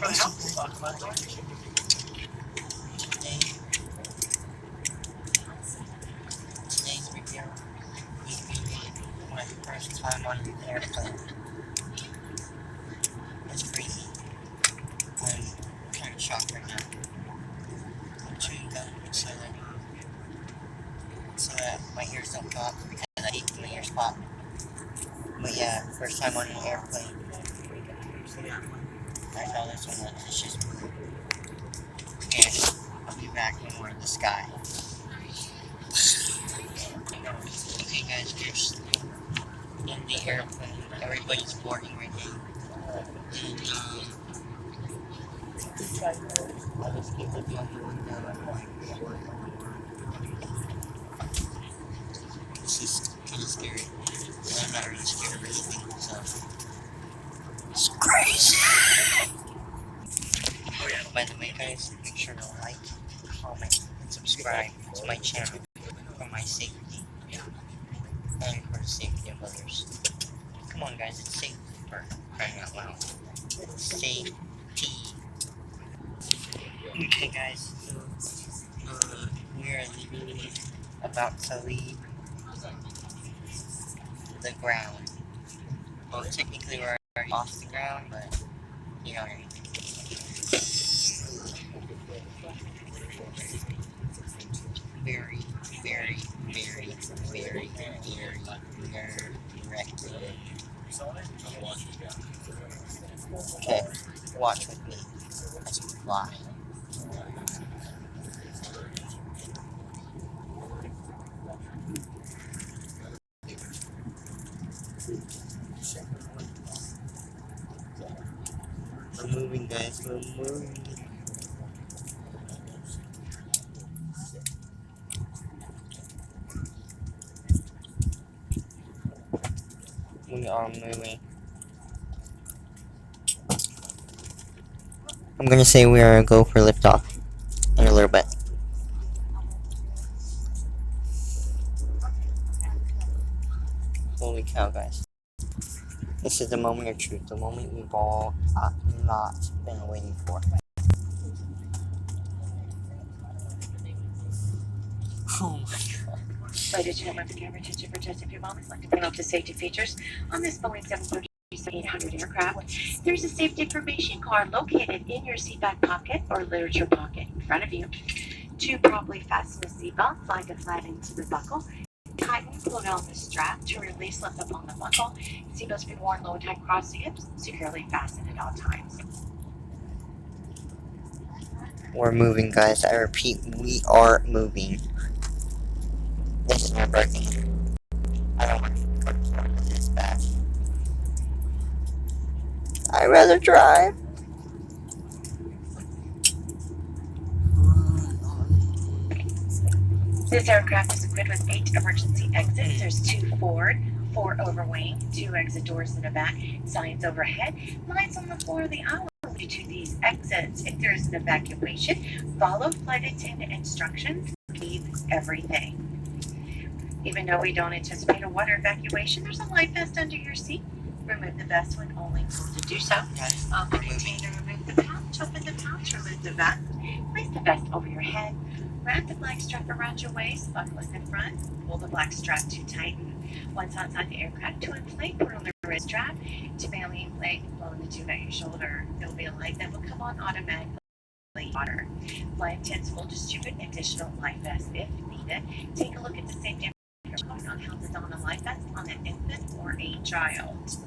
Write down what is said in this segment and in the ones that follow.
Today's review is my first time on an airplane. It's crazy. I'm kind of shocked right now. I'll show you that so that my ears don't pop, because I hate when my ears pop. But yeah, first time on an airplane. I saw this one was it's just blue. And I'll be back when we're in the sky. Okay guys, we're in the airplane. Everybody's boarding right now. And I'll just keep looking out the window. This is kind of scary. And I'm not really scared of anything, so it's crazy. By the way guys, make sure to like, comment, and subscribe to my channel for my safety and for the safety of others. Come on guys, it's safe for crying out loud. Safety. Okay guys, so we are about to leave the ground. Well, technically we're already off the ground, but you know. Very, very, very, very, very nerve-wracking. Okay, watch with me as we fly. We're moving, guys. We're moving. We are moving. I'm gonna say we are go for liftoff in a little bit. Holy cow, guys. This is the moment of truth, the moment we've all not been waiting for. Oh my god. Ladies and gentlemen, the camera attention for just a few moments. I'd like to bring up the safety features on this Boeing 737-800 aircraft. There's a safety information card located in your seatback pocket or literature pocket in front of you. To properly fasten the seatbelt, slide the flat into the buckle. Tighten, pull down the strap to release, lift up on the buckle. Seatbelts be worn low and tight across the hips, securely fastened at all times. We're moving, guys. I repeat, we are moving. This is my birthday. I don't want to go to this bad. I'd rather drive. This aircraft is equipped with 8 emergency exits. There's 2 forward, 4 over wing, 2 exit doors in the back, signs overhead, lights on the floor of the aisle lead to these exits. If there is an evacuation, follow flight attendant instructions. Leave everything. Even though we don't anticipate a water evacuation, there's a life vest under your seat. Remove the vest when only told to do so. Maintain to remove the pouch, open the pouch, remove the vest. Place the vest over your head. Wrap the black strap around your waist, buckle in the front, pull the black strap to tighten. Once outside the aircraft, to inflate, put on the wrist strap. To manually inflate, blow the tube at your shoulder. There will be a light that will come on automatically. Water. Flight attendants will distribute additional life vests if needed. Take a look at the safety information on how to don a life vest on an infant or a child.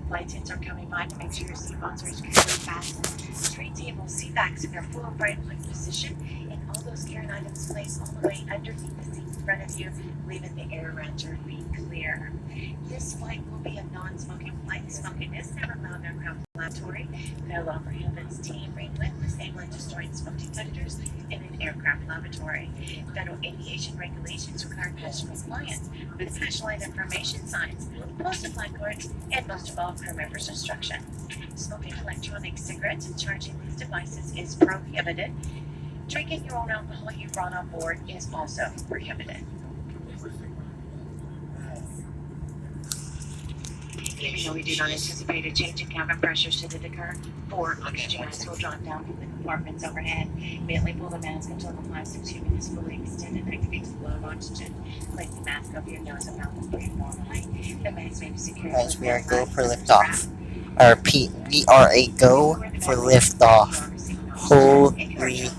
Flight attendants are coming by to make sure your seatbelts are securely fastened. Tray tables, seat backs in their full upright position, and all those carrying items placed all the way underneath the seat in front of you, leaving the air around you to be clear. This flight will be a non-smoking flight. Smoking is never allowed in aircraft laboratory. No law prohibits tampering with, disabling, destroying smoke detectors in an aircraft lavatory. Federal aviation regulations require passenger compliance with special light information signs, posted flight cards, and most of all, crew members' instruction. Smoking electronic cigarettes and charging these devices is prohibited. Drinking your own alcohol you brought on board is also prohibited. Even though we do not anticipate a change in cabin pressure should it occur, 4 oxygen masks will drop down from the compartments overhead. Immediately pull the mask until the plastic tubing is fully extended and activates the flow of oxygen. Place the mask over your nose and mouth and breathe normally. The mask may be secured. Guys, we are go for liftoff. We are a go for liftoff. Holy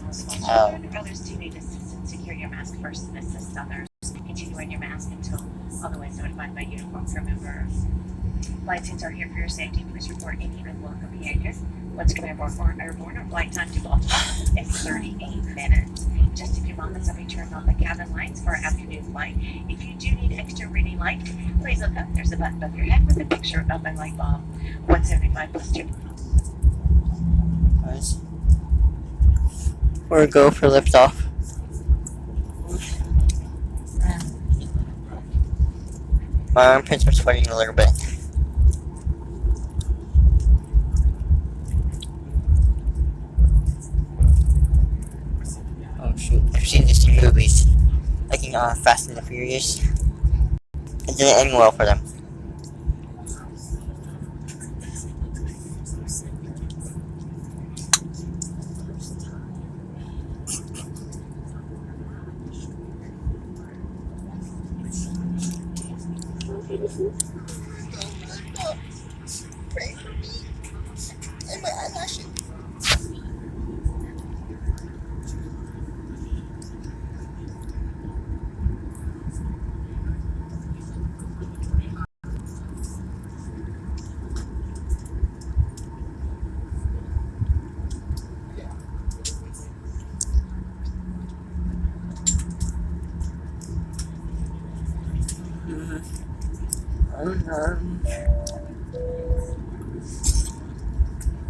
cow. Others do need assistance. Secure your mask first and assist others. Continue wearing your mask until otherwise notified by uniform crew members. Flight teams are here for your safety. Please report any unwelcome behavior. Once you're airborne, our flight time to Baltimore is 38 minutes. Just a few moments, I'll be turning on the cabin lights for our afternoon flight. If you do need extra reading light, please look up. There's a button above your head with a picture of a light bulb. 175 plus 2. Guys, we're a go for liftoff. My armpits are sweating a little bit. Oh shoot, I've seen this in movies. Like in Fast and the Furious. It didn't end well for them. Pray for me and my eyelashes.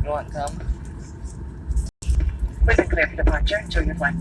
You want gum? Was it clear for departure? Enjoy your flight.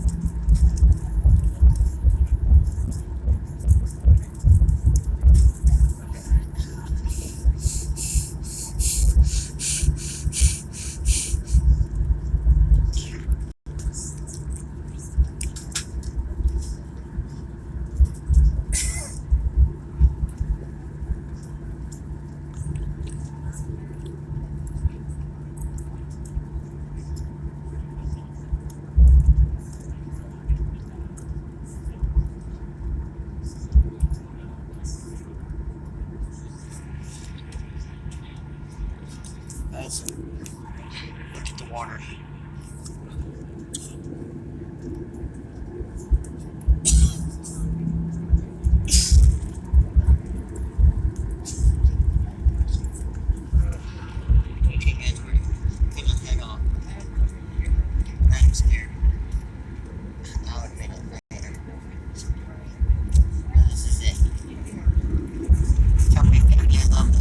Guys, look at the water. Okay guys, we're gonna head off. I'm scared. I'll admit it later. This is it. Tell me if you get love.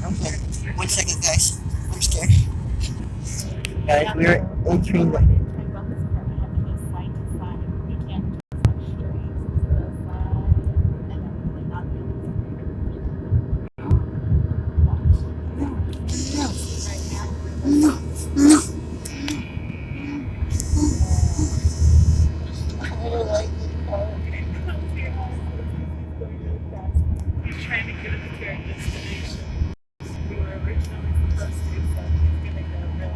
Okay, 1 second guys. I'm scared. Guys, we're entering the trying to get us to our destination. We were originally supposed to, so he's gonna go real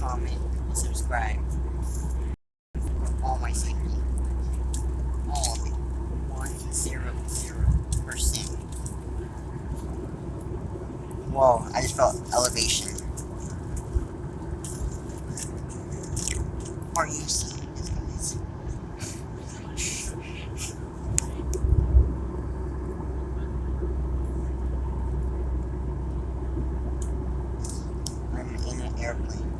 comment, and subscribe for all my safety. All of it. 100%. Whoa, I just felt elevation. Are you seeing this, guys? I'm in an airplane.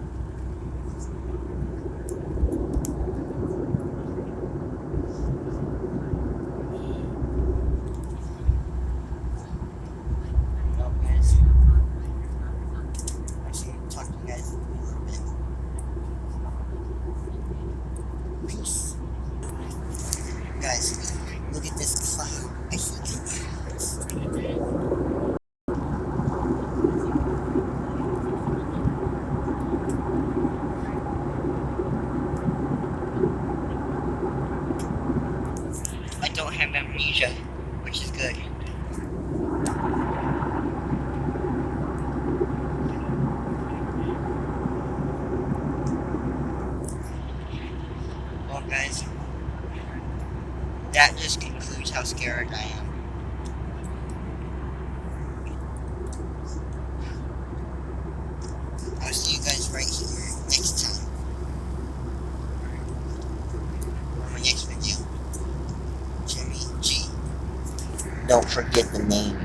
Well, guys, I should talk to you guys a little bit. Peace. Guys, look at this cloud. I hate clouds. I don't have amnesia, which is good. Well, guys, that just concludes how scared I am. I'll see you guys right here next time. On my next video. Jimmy G. Don't forget the name.